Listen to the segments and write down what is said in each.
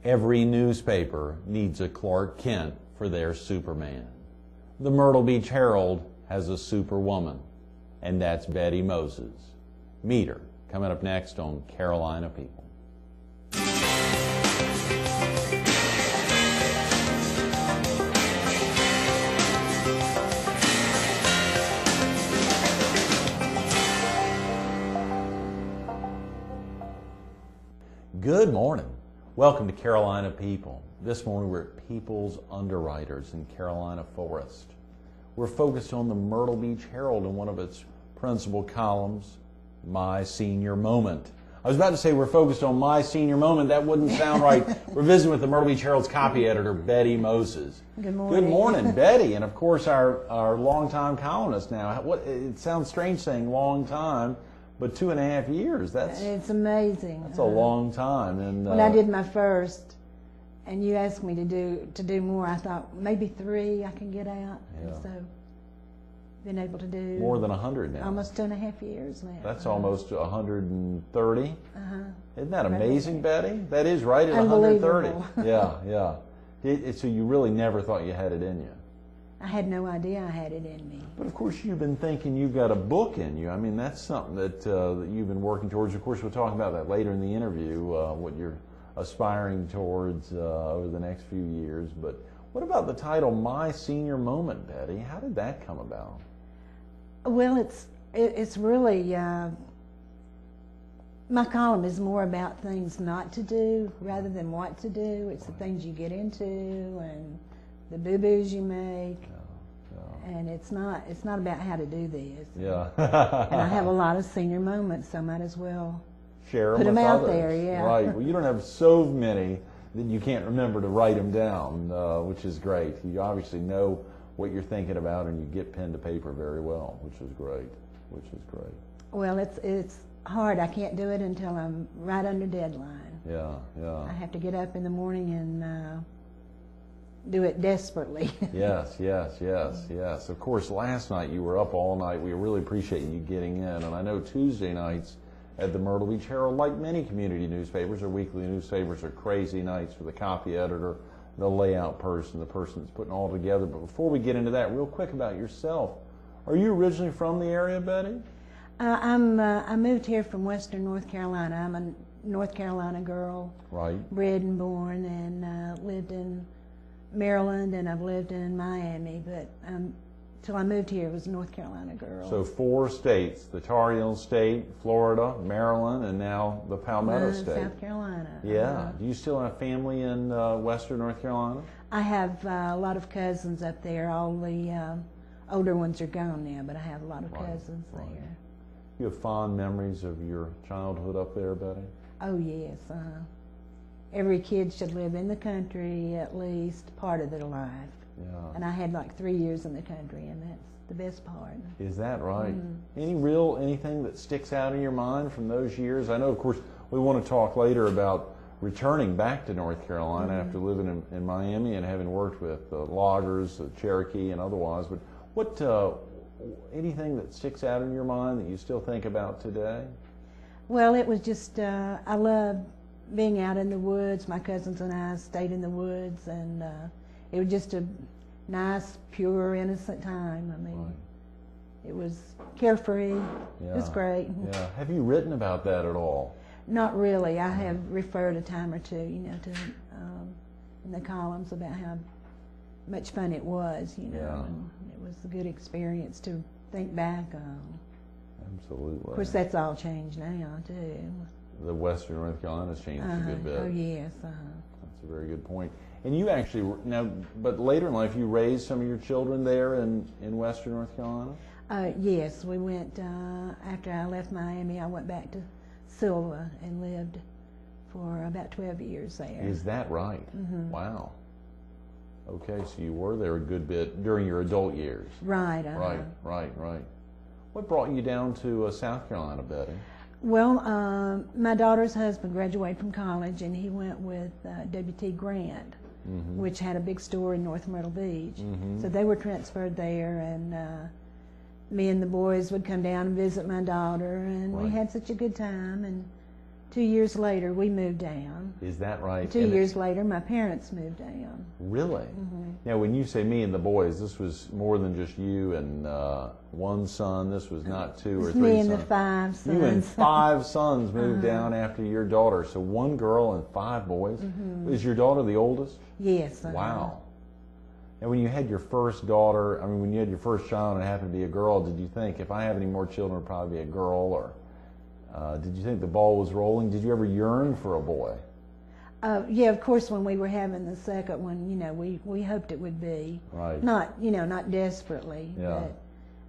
Every newspaper needs a Clark Kent for their Superman. The Myrtle Beach Herald has a superwoman, and that's Betty Moses. Meet her, coming up next on Carolina People. Good morning. Welcome to Carolina People. This morning we're at People's Underwriters in Carolina Forest. We're focused on the Myrtle Beach Herald and one of its principal columns, My Senior Moment. I was about to say we're focused on My Senior Moment. That wouldn't sound right. We're visiting with the Myrtle Beach Herald's copy editor, Betty Moses. Good morning. Good morning, Betty. And of course our longtime columnist now. It sounds strange saying long time, but 2.5 years. It's amazing. That's a long time. And when I did my first, and you asked me to do more, I thought maybe 3 I can get out. Yeah. And so, been able to do more than 100 now. Almost 2.5 years now. That's almost 130. Isn't that Right. amazing, Betty? That is right at 130. Yeah. So you really never thought you had it in you. I had no idea I had it in me. But of course you've been thinking you've got a book in you. I mean, that's something that you've been working towards. Of course, we'll talk about that later in the interview, what you're aspiring towards over the next few years. But what about the title, My Senior Moment, Betty? How did that come about? Well, it's really, my column is more about things not to do rather than what to do. It's the things you get into and the boo-boos you make. And it's not about how to do this. Yeah. And I have a lot of senior moments, so I might as well share put them with out others. there. Yeah. Right. Well, you don't have so many that you can't remember to write them down, which is great. You obviously know what you're thinking about, and you get pen to paper very well, which is great. Well, it's hard. I can't do it until I'm right under deadline. Yeah. I have to get up in the morning and do it desperately. Yes. Of course, last night you were up all night. We really appreciate you getting in. And I know Tuesday nights at the Myrtle Beach Herald, like many community newspapers or weekly newspapers, are crazy nights for the copy editor, the layout person, the person that's putting it all together. But before we get into that, real quick about yourself. Are you originally from the area, Betty? I moved here from Western North Carolina. I'm a North Carolina girl. Right. Bred and born, and lived in Maryland, and I've lived in Miami, but till I moved here, I was a North Carolina girl. So 4 states, the Tar Heel State, Florida, Maryland, and now the Palmetto State. South Carolina. Yeah. Do you still have family in Western North Carolina? I have a lot of cousins up there. All the older ones are gone now, but I have a lot of cousins there. You have fond memories of your childhood up there, Betty? Oh, yes. Every kid should live in the country at least part of their life. Yeah. And I had like 3 years in the country, and that's the best part. Is that right? Anything that sticks out in your mind from those years? I know, of course, we want to talk later about returning back to North Carolina after living in Miami and having worked with loggers, Cherokee, and otherwise. But what, anything that sticks out in your mind that you still think about today? Well, it was just, I loved being out in the woods. My cousins and I stayed in the woods, and it was just a nice, pure, innocent time. I mean, it was carefree. It was great. Yeah. Have you written about that at all? Not really. I have referred a time or two, to in the columns about how much fun it was, and it was a good experience to think back on. Absolutely. Of course, that's all changed now, too. The Western North Carolina's changed a good bit. Oh, yes. That's a very good point. And you actually, but later in life, you raised some of your children there in Western North Carolina? Yes, we went, after I left Miami, I went back to Sylva and lived for about 12 years there. Is that right? Wow. Okay, so you were there a good bit during your adult years. Right. Right. What brought you down to South Carolina, Betty? Well, my daughter's husband graduated from college, and he went with W.T. Grant, which had a big store in North Myrtle Beach. So they were transferred there, and me and the boys would come down and visit my daughter, and we had such a good time. And 2 years later, we moved down. Is that right? 2 years later, my parents moved down. Really? Now, when you say me and the boys, this was more than just you and one son. This was not two or It's three me and sons. the 5 sons. You and 5 sons moved down after your daughter. So 1 girl and 5 boys. Is your daughter the oldest? Yes. Wow. And when you had your first daughter, I mean, when you had your first child and it happened to be a girl, did you think, if I have any more children, it'll probably be a girl? Or did you think the ball was rolling? Did you ever yearn for a boy? Yeah, of course, when we were having the second one, you know, we hoped it would be. Right. Not, you know, not desperately. Yeah. But,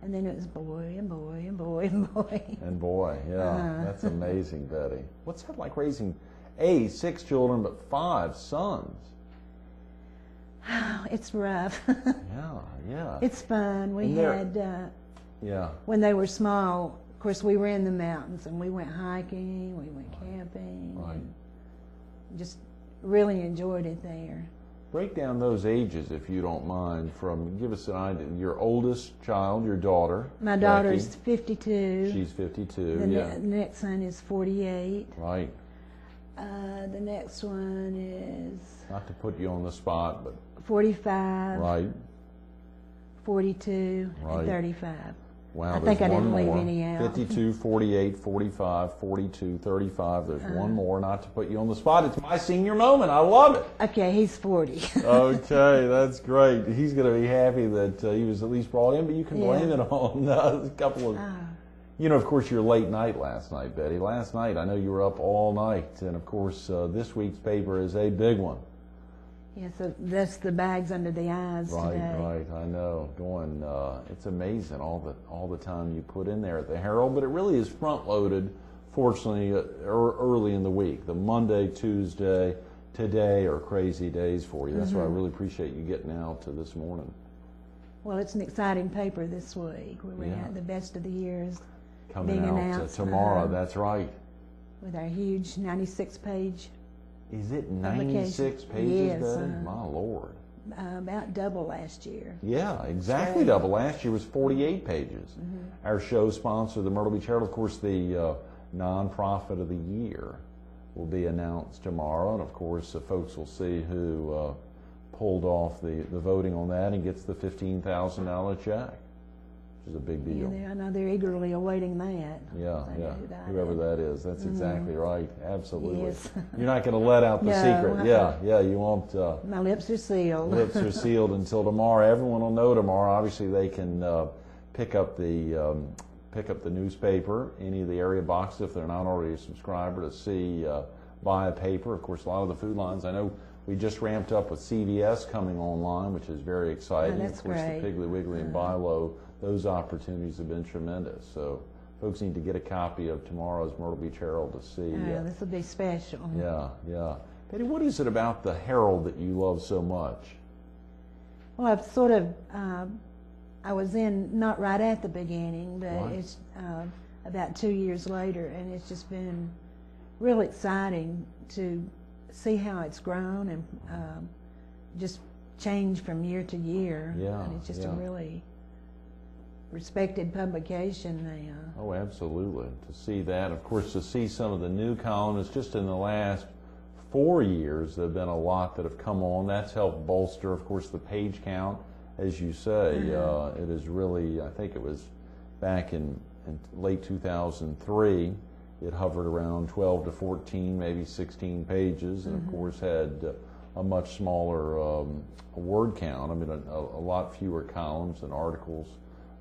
and then it was boy and boy and boy and boy. And boy, yeah, that's amazing, Betty. What's that like raising 6 children but 5 sons? It's rough. Yeah. It's fun. We had, yeah. when they were small, of course, we were in the mountains and we went hiking, we went camping. Right. And just really enjoyed it there. Break down those ages, if you don't mind, give us an idea. Your oldest child, your daughter. My Becky, daughter's 52. She's 52, The next son is 48. Right. The next one is Not to put you on the spot, but 45, right. 42, Right. and 35. Wow, I think there's I didn't one leave more. any out. 52, 48, 45, 42, 35. There's one more, not to put you on the spot. It's my senior moment. I love it. Okay, he's 40. Okay, that's great. He's going to be happy that he was at least brought in, but you can blame it on a couple of... You know, of course, your late night last night, Betty. Last night, I know you were up all night, and of course, this week's paper is a big one. Yeah, so that's the bags under the eyes today. Right, I know. It's amazing all the time you put in there at the Herald, but it really is front-loaded, fortunately, early in the week. The Monday, Tuesday, today are crazy days for you. That's why I really appreciate you getting out to this morning. Well, it's an exciting paper this week. We're at the best of the years Coming being out announced tomorrow, that's right. with our huge 96-page. Is it 96 pages, Yes, Betty? My Lord. About double last year. Yeah, exactly double. Last year was 48 pages. Our show sponsor, the Myrtle Beach Herald, of course, the nonprofit of the year will be announced tomorrow. And, of course, folks will see who pulled off the voting on that and gets the $15,000 check, which is a big deal. Yeah, I know they're eagerly awaiting that. Yeah. Whoever that is, that's exactly right. Absolutely. Yes. You're not going to let out the No. secret. Yeah, you won't. My lips are sealed. Lips are sealed until tomorrow. Everyone will know tomorrow. Obviously, they can pick up the newspaper, any of the area boxes if they're not already a subscriber, to buy a paper. Of course, a lot of the food lines. I know we just ramped up with CVS coming online, which is very exciting. That's of course, great. the Piggly Wiggly and Bi-Lo, those opportunities have been tremendous. So folks need to get a copy of tomorrow's Myrtle Beach Herald to see. This will be special. Yeah. Betty, what is it about the Herald that you love so much? Well, I've sort of, I was in, not right at the beginning, but Right. it's about 2 years later, and it's just been real exciting to see how it's grown and just change from year to year. Yeah, And it's just a yeah. really respected publication now. Oh, absolutely. To see that, of course, to see some of the new columnists just in the last 4 years, there have been a lot that have come on. That's helped bolster, of course, the page count. As you say, it is really, I think it was back in late 2003, it hovered around 12 to 14, maybe 16 pages, and of course had a much smaller word count. I mean, a lot fewer columns and articles.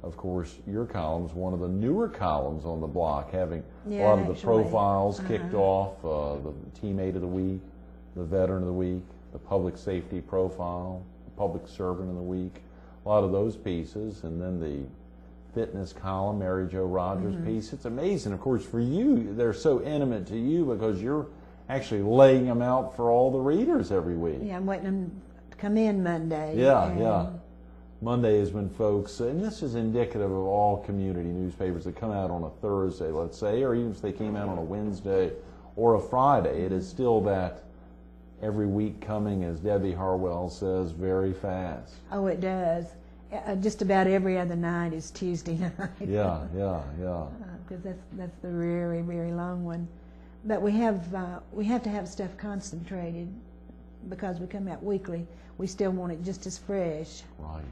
Of course, your column's one of the newer columns on the block, having a lot of the profiles kicked off, the teammate of the week, the veteran of the week, the public safety profile, the public servant of the week, a lot of those pieces, and then the fitness column, Mary Jo Rogers piece. It's amazing. Of course, for you, they're so intimate to you because you're actually laying them out for all the readers every week. Yeah, I'm waiting them to come in Monday. Yeah. Monday is when folks, and this is indicative of all community newspapers that come out on a Thursday, let's say, or even if they came out on a Wednesday or a Friday, it is still that every week coming, as Debbie Harwell says, very fast. Oh, it does. Just about every other night is Tuesday night. Yeah. Because that's the very, very long one. but we have to have stuff concentrated because we come out weekly. We still want it just as fresh. Right.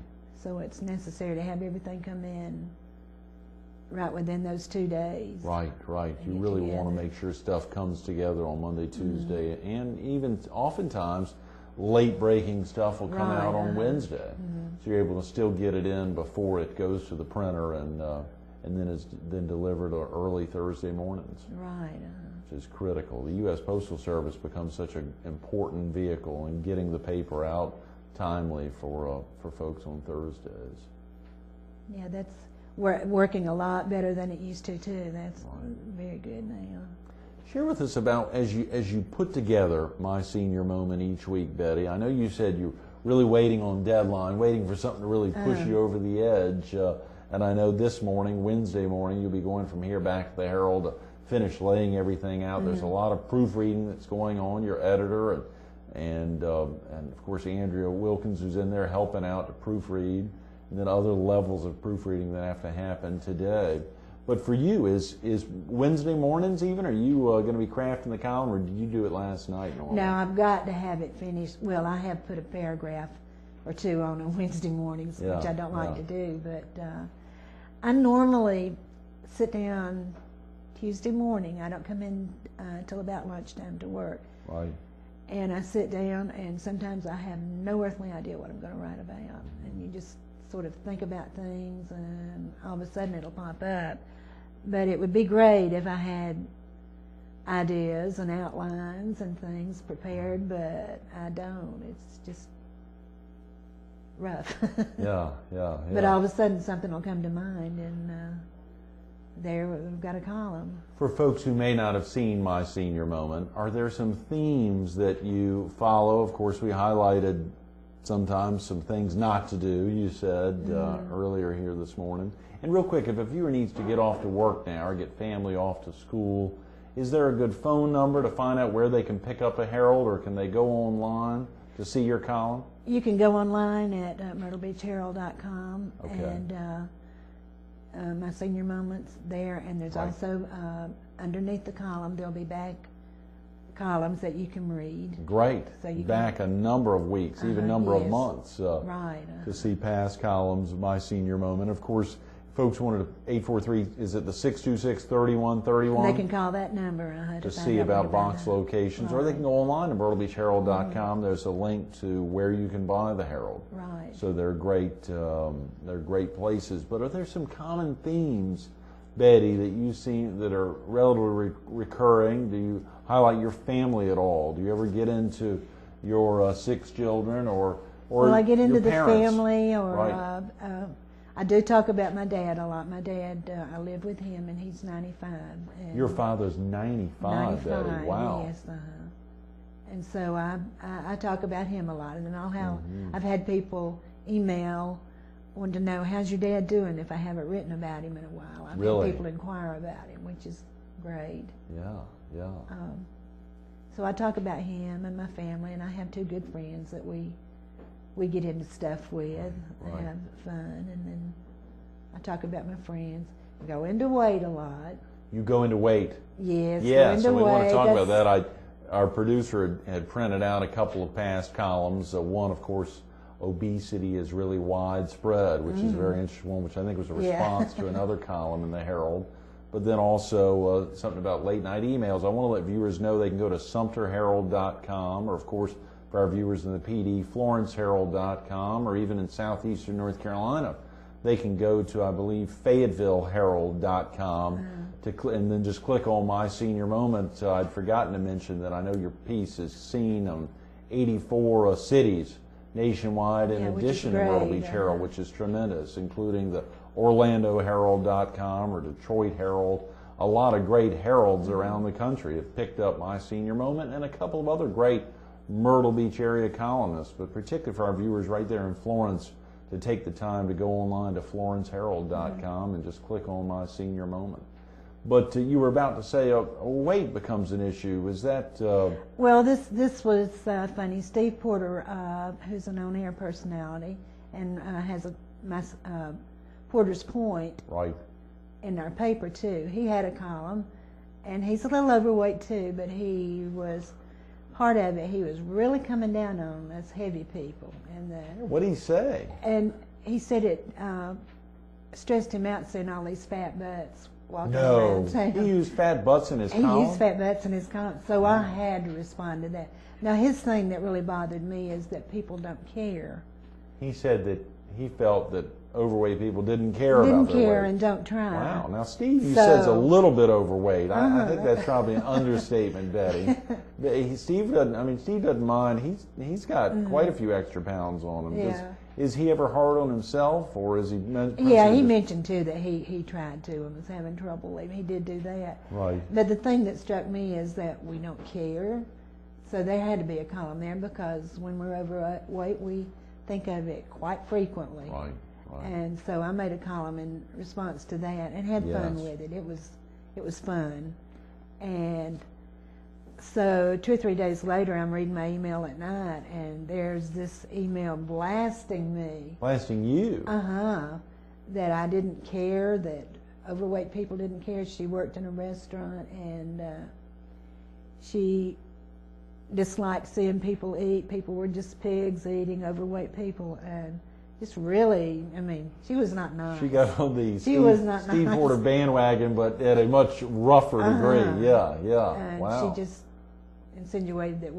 So it's necessary to have everything come in right within those 2 days. Right, right. You get really want to together. make sure stuff comes together on Monday, Tuesday, and even oftentimes late breaking stuff will come Right, out on uh-huh. Wednesday. So you're able to still get it in before it goes to the printer and then is then delivered early Thursday mornings, Right. which is critical. The U.S. Postal Service becomes such an important vehicle in getting the paper out timely for folks on Thursdays. Yeah, that's working a lot better than it used to too. That's very good now. Share with us about as you put together My Senior Moment each week, Betty. I know you said you're really waiting on deadline, waiting for something to really push you over the edge. And I know this morning, Wednesday morning, you'll be going from here back to the Herald to finish laying everything out. There's a lot of proofreading that's going on. Your editor and of course Andrea Wilkins, who's in there helping out to proofread, and then other levels of proofreading that have to happen today. But for you, is Wednesday mornings even? Are you going to be crafting the column, or did you do it last night? No, I've got to have it finished. Well, I have put a paragraph or two on Wednesday mornings, which I don't like to do, but I normally sit down Tuesday morning. I don't come in till about lunchtime to work. Right. And I sit down, and sometimes I have no earthly idea what I'm going to write about. And you just sort of think about things, and all of a sudden it'll pop up. But it would be great if I had ideas and outlines and things prepared, but I don't. It's just rough. Yeah. But all of a sudden something will come to mind, and there we've got a column. For folks who may not have seen My Senior Moment, are there some themes that you follow? Of course, we highlighted sometimes some things not to do, you said earlier here this morning. And real quick, if a viewer needs to get off to work now or get family off to school, is there a good phone number to find out where they can pick up a Herald, or can they go online to see your column? You can go online at myrtlebeachherald.com, Okay. and My Senior Moments there, and there's also underneath the column there'll be back columns that you can read. Great. So you back a number of weeks, even number of yes. months Right. to see past columns, My Senior Moment. Of course, folks wanted 843, is it the 626-3131? They can call that number to see about box locations, or they can go online to myrtlebeachherald.com. There's a link to where you can buy the Herald. Right. So they're great places. But are there some common themes, Betty, that you see that are relatively recurring? Do you highlight your family at all? Do you ever get into your 6 children or Well, I get into your the parents? family, or Right. I do talk about my dad a lot. My dad, I live with him, and he's 95. And Your father's 95, Betty. Wow. Yes, and so I talk about him a lot, and then I've had people email wanting to know, how's your dad doing, if I haven't written about him in a while. I've Really? had people inquire about him, which is great. Yeah. So I talk about him and my family, and I have 2 good friends that we get into stuff with, Right. have fun, and then I talk about my friends. I go into weight a lot. You go into weight. Yes. Yeah, go into so we want to weight. talk about that. Our producer had printed out a couple of past columns. One, of course, obesity is really widespread, which is a very interesting one, which I think was a response to another column in the Herald. But then also something about late night emails. I want to let viewers know they can go to SumterHerald.com, or of course, for our viewers in the PD, FlorenceHerald.com, or even in southeastern North Carolina, they can go to, I believe, FayettevilleHerald.com, and then just click on My Senior Moment. I'd forgotten to mention that I know your piece is seen on 84 cities nationwide, in addition to Myrtle Beach Herald, which is tremendous, including the OrlandoHerald.com or Detroit Herald. A lot of great heralds around the country have picked up My Senior Moment, and a couple of other great Myrtle Beach area columnists, but particularly for our viewers right there in Florence, to take the time to go online to FlorenceHerald.com and just click on My Senior Moment. But you were about to say weight becomes an issue. Is that... Well, this was funny. Steve Porter, who's an on-air personality and has Porter's Point right. in our paper, too. He had a column, and he's a little overweight too, but he was, part of it, he was really coming down on us heavy people. And what did he say? And he said it stressed him out seeing all these fat butts walking No, around town. he used fat butts in his He column? used fat butts in his column, so I had to respond to that. Now his thing that really bothered me is that people don't care. He said that he felt that overweight people didn't care about their weight. And don't try. Wow. Now, Steve, you said's a little bit overweight. I think that's probably an understatement, Betty. Steve doesn't mind. He's got quite a few extra pounds on him. Yeah. Is he ever hard on himself, or is he? Yeah, he mentioned too that he tried to and was having trouble leaving. He did do that. Right. But the thing that struck me is that we don't care. So there had to be a column there because when we're overweight, we think of it quite frequently. Right. Right. And so I made a column in response to that and had fun with it. It was fun. And so 2 or 3 days later, I'm reading my email at night, and there's this email blasting me. Blasting you? That I didn't care, that overweight people didn't care. She worked in a restaurant, and she disliked seeing people eat. People were just pigs eating, overweight people, and just really, I mean, she was not nice. She got on the Steve nice. Porter bandwagon, but at a much rougher degree. Yeah. And Wow. she just insinuated that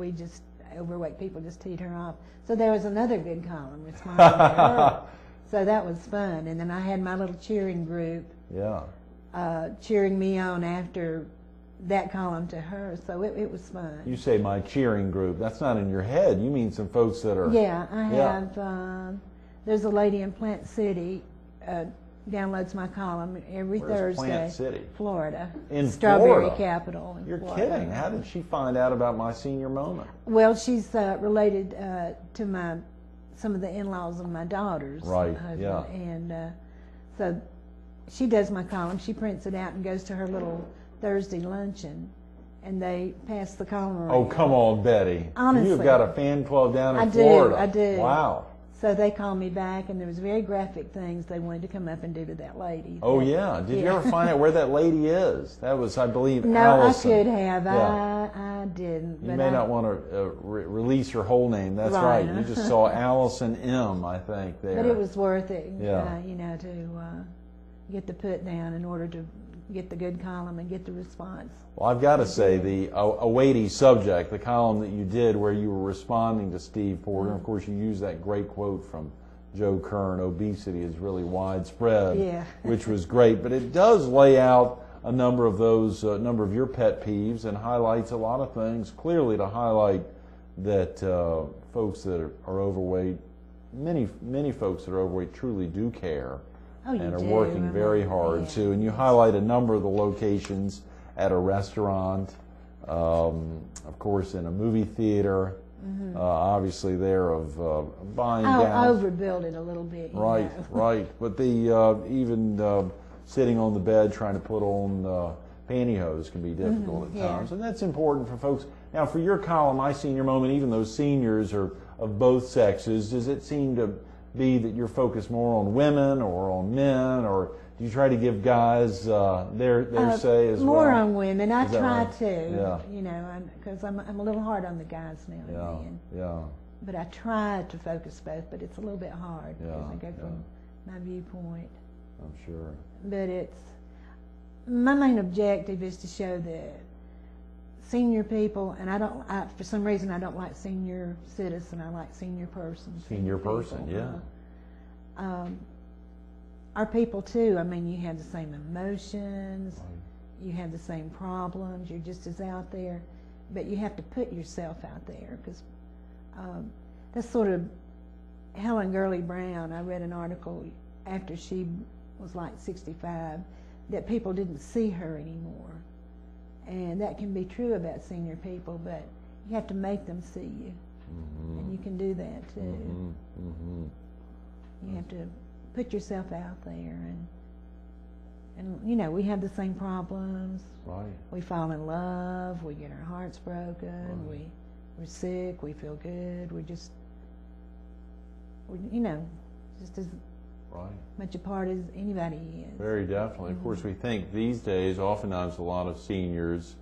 overweight people just teed her off. So there was another good column responding to her. So that was fun. And then I had my little cheering group cheering me on after that column to her. So it was fun. You say my cheering group. That's not in your head. You mean some folks that are... Yeah, I have... there's a lady in Plant City downloads my column every Thursday. Plant City? Florida. In Strawberry Florida? capital. You're Florida. kidding. How did she find out about my senior moment? Well, she's related to some of the in-laws of my daughter's husband. Yeah. And so she does my column. She prints it out and goes to her little Thursday luncheon, and they pass the column around. Oh, come on, Betty. Honestly. You've got a fan club down in Florida. I do. Wow. So they called me back, and there was very graphic things they wanted to come up and do to that lady. Oh, yeah. Did you ever find out where that lady is? That was, I believe, No, Allison. I could have. Yeah. I didn't. You may not want to release her whole name. That's right. You just saw Allison M., I think, there. But it was worth it, Yeah. To get the put down in order to get the good column and get the response. Well, I've got to say, a weighty subject, the column that you did where you were responding to Steve Porter, and of course you used that great quote from Joe Kern, obesity is really widespread, which was great. But it does lay out a number of those, number of your pet peeves, and highlights a lot of things, clearly to highlight that folks that are overweight, many folks that are overweight truly do care. And are working very hard too. And you highlight a number of the locations at a restaurant, of course in a movie theater, obviously there of buying I'll gowns. overbuild it a little bit. Right. But the even sitting on the bed trying to put on pantyhose can be difficult at times. And that's important for folks. Now for your column, My Senior Moment, even though seniors are of both sexes, does it seem to be that you're focused more on women or on men, or do you try to give guys their say as well? More on women. I try right? to, because I'm a little hard on the guys now and then. Yeah. But I try to focus both, but it's a little bit hard because I go from my viewpoint. I'm sure. But my main objective is to show that senior people, and for some reason I don't like senior citizen, I like senior person. Senior person, people. Are people too. I mean, you have the same emotions, you have the same problems, you're just as out there, but you have to put yourself out there, because that's sort of Helen Gurley Brown. I read an article after she was like 65 that people didn't see her anymore. And that can be true about senior people, but you have to make them see you. And you can do that too. You have to put yourself out there, and we have the same problems. Right. We fall in love, we get our hearts broken, we're sick, we feel good, just as Right. much a part as anybody is. Very definitely. Of course, we think these days, oftentimes a lot of seniors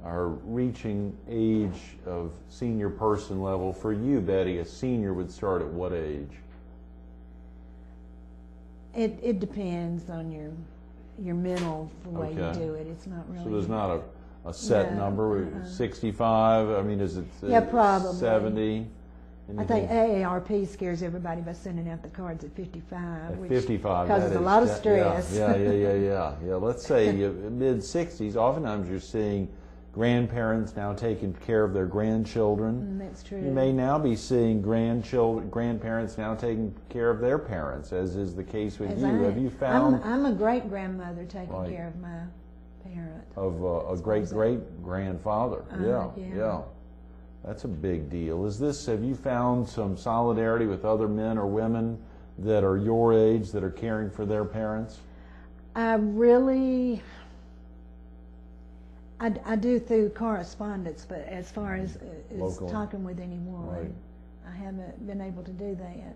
are reaching age of senior person level. For you, Betty, a senior would start at what age? It depends on your mental, the way you Okay. do it. It's not really. So there's not a set No, number, 65, I mean, is it Yeah, probably. 70? I think AARP scares everybody by sending out the cards at 55. At which 55, causes that a is lot of de- stress. Yeah. Let's say mid-60s, oftentimes you're seeing grandparents now taking care of their grandchildren. That's true. You may now be seeing grandparents now taking care of their parents, as is the case with As you. Have you found I'm a great grandmother taking Right. care of my parent. of a great-great-grandfather? Yeah. Yeah. That's a big deal. Have you found some solidarity with other men or women that are your age that are caring for their parents? I do through correspondence, but as far as Local. talking with anyone, Right. I haven't been able to do that.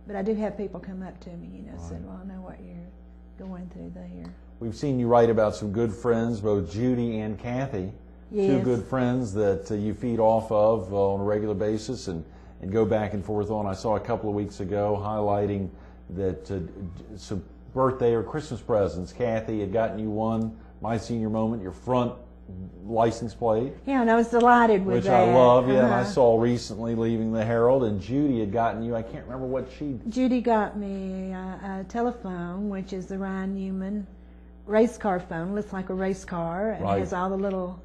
But I do have people come up to me, said, Right. well, I know what you're going through there. We've seen you write about some good friends, both Judy and Kathy. Two Yes. good friends that you feed off of on a regular basis and go back and forth on. I saw a couple of weeks ago highlighting that some birthday or Christmas presents. Kathy had gotten you one, My Senior Moment, your front license plate. Yeah, and I was delighted with Which that. I love, yeah, and I Uh-huh. saw recently leaving the Herald, and Judy had gotten you, I can't remember what she... Judy got me a telephone, which is the Ryan Newman race car phone. Looks like a race car, and Right. has all the little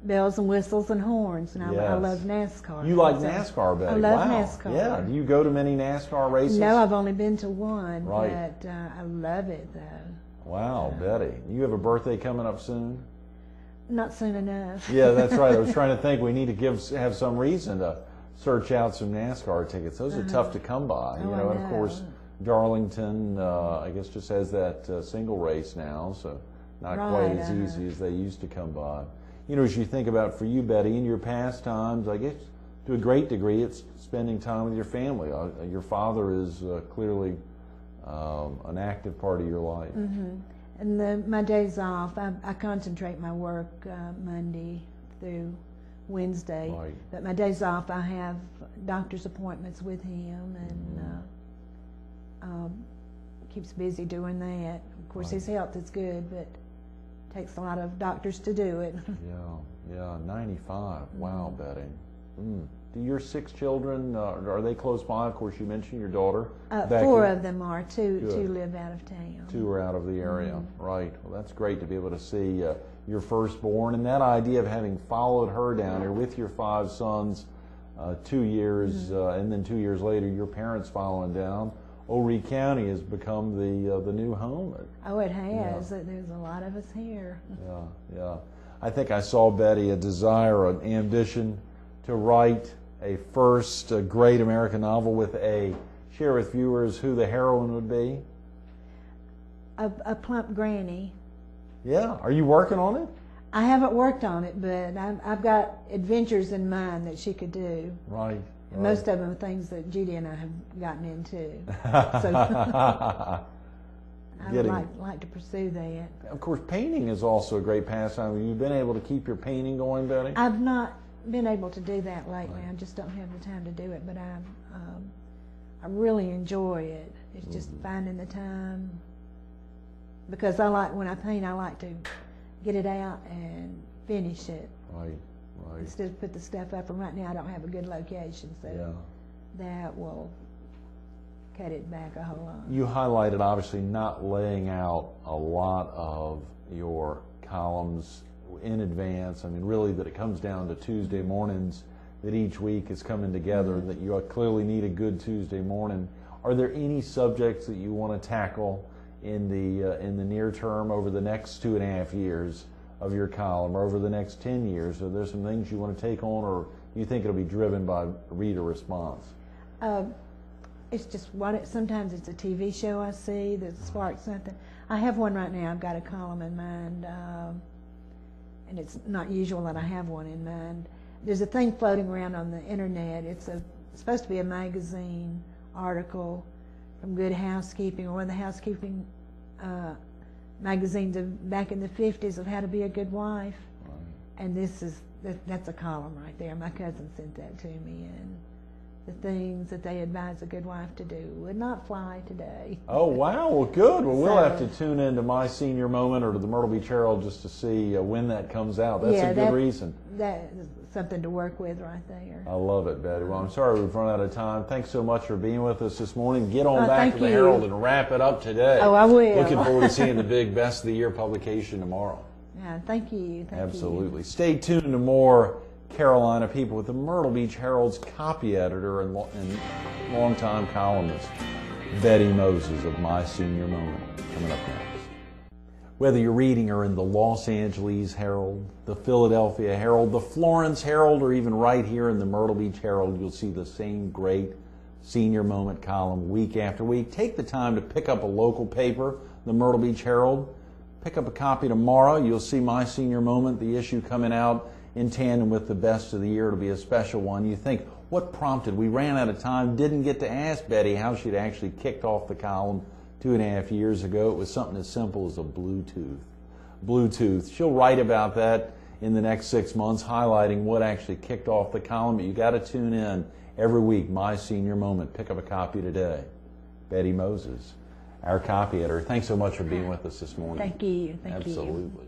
bells and whistles and horns. And I Yes. love NASCAR. You like So NASCAR, Betty? I love Wow. NASCAR. Yeah, do you go to many NASCAR races? No, I've only been to one, Right. but I love it though. Wow, Betty. You have a birthday coming up soon? Not soon enough. Yeah, that's right. I was trying to think we need to have some reason to search out some NASCAR tickets. Those are tough to come by, Oh, and I of course, Darlington, I guess, just has that single race now, so not quite Right, as easy as they used to come by. As you think about for you, Betty, in your pastimes, I guess to a great degree, it's spending time with your family. Your father is clearly an active part of your life. Mm-hmm. And my days off, I concentrate my work Monday through Wednesday. Right. But my days off, I have doctor's appointments with him, and keeps busy doing that. Of course, Right. his health is good, but takes a lot of doctors to do it. Yeah, 95. Wow, Betty. Do your 6 children, are they close by? Of course, you mentioned your daughter. Becky. 4 of them are. Two Good. live out of town. 2 are out of the area. Right. Well, that's great to be able to see your firstborn, and that idea of having followed her down here with your 5 sons 2 years, and then 2 years later, your parents following down. Horry County has become the new home. Oh, it has. There's a lot of us here. Yeah. I think I saw, Betty, a desire, an ambition to write a first great American novel with share with viewers who the heroine would be. A plump granny. Yeah. Are you working on it? I haven't worked on it, but I've got adventures in mind that she could do. Right. And most of them are things that Judy and I have gotten into. So I would like to pursue that. Of course, painting is also a great pastime. Have you been able to keep your painting going, Betty? I've not been able to do that lately. I just don't have the time to do it, but I really enjoy it. It's just finding the time, because when I paint, I like to get it out and finish it. Right. Instead of put the stuff up, and right now I don't have a good location, so that will cut it back a whole lot. You highlighted, obviously, not laying out a lot of your columns in advance. I mean, really, that it comes down to Tuesday mornings, that each week is coming together, that you clearly need a good Tuesday morning. Are there any subjects that you want to tackle in the near term over the next 2.5 years of your column, or over the next 10 years? Are there some things you want to take on, or you think it'll be driven by reader response? It's just sometimes it's a TV show I see that sparks something. I have one right now. I've got a column in mind, and it's not usual that I have one in mind. There's a thing floating around on the internet. It's supposed to be a magazine article from Good Housekeeping, or one of the housekeeping magazines back in the 50s of how to be a good wife. Right. And that's a column right there. My cousin sent that to me, and the things that they advise a good wife to do would not fly today. Oh, wow. Well, good. Well, we'll have to tune into My Senior Moment or to the Myrtle Beach Herald just to see when that comes out. That's a good reason. That is something to work with right there. I love it, Betty. Well, I'm sorry we've run out of time. Thanks so much for being with us this morning. Get on back to the Herald and wrap it up today. Oh, I will. Looking forward to seeing the big Best of the Year publication tomorrow. Yeah, thank you. Absolutely. Stay tuned to more Carolina People with the Myrtle Beach Herald's copy editor and longtime columnist, Betty Moses of My Senior Moment, coming up next. Whether you're reading her in the Los Angeles Herald, the Philadelphia Herald, the Florence Herald, or even right here in the Myrtle Beach Herald, you'll see the same great Senior Moment column week after week. Take the time to pick up a local paper, the Myrtle Beach Herald. Pick up a copy tomorrow. You'll see My Senior Moment, the issue coming out in tandem with the Best of the Year. It'll be a special one. You think, what prompted? We ran out of time, didn't get to ask Betty how she'd actually kicked off the column 2.5 years ago. It was something as simple as a Bluetooth. Bluetooth. She'll write about that in the next 6 months, highlighting what actually kicked off the column. But you got to tune in every week. My Senior Moment. Pick up a copy today. Betty Moses, our copy editor. Thanks so much for being with us this morning. Thank you. Absolutely.